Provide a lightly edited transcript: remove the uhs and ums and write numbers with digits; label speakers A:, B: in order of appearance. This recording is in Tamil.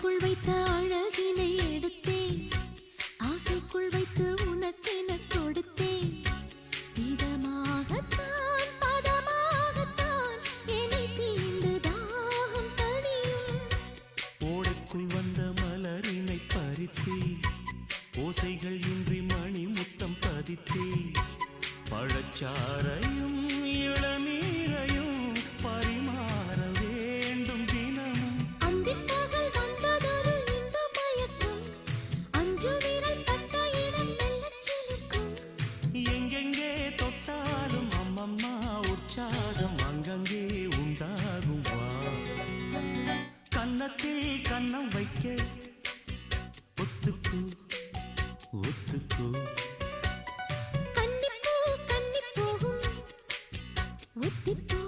A: ஆசைக்குள் வைத்த அழகினை எடுத்தேன், ஆசைக்குள் வைத்து உனக்கென கொடுத்தேன். இதமாகத்தான் பதமாகத்தான் என்னை தீண்டு தாகம் தணியும்.
B: ஓடைக்குள் வந்த மலரினை பறித்தேன், ஓசைகள் இன்றி மணி முத்தம் பதித்தேன். பழச்சாரையும் இளநீரையும் பரிமாற வேண்டும் தினமும்.
A: அந்திப்பகல் வந்ததொரு இன்ப மயக்கம், அஞ்சு விரல் பட்ட இடம் மெல்லச் சிலிர்க்கும்.
B: எங்கெங்கே தொட்டாலும் அம்மம்மா உற்சாகம் அங்கங்கே உண்டாகும். வா கன்னத்தில் கன்னம் வைக்க ஒத்துக்கு ஒத்துக்கு.
A: கன்னிப்பூ கன்னி போகும், ஒத்திப்போ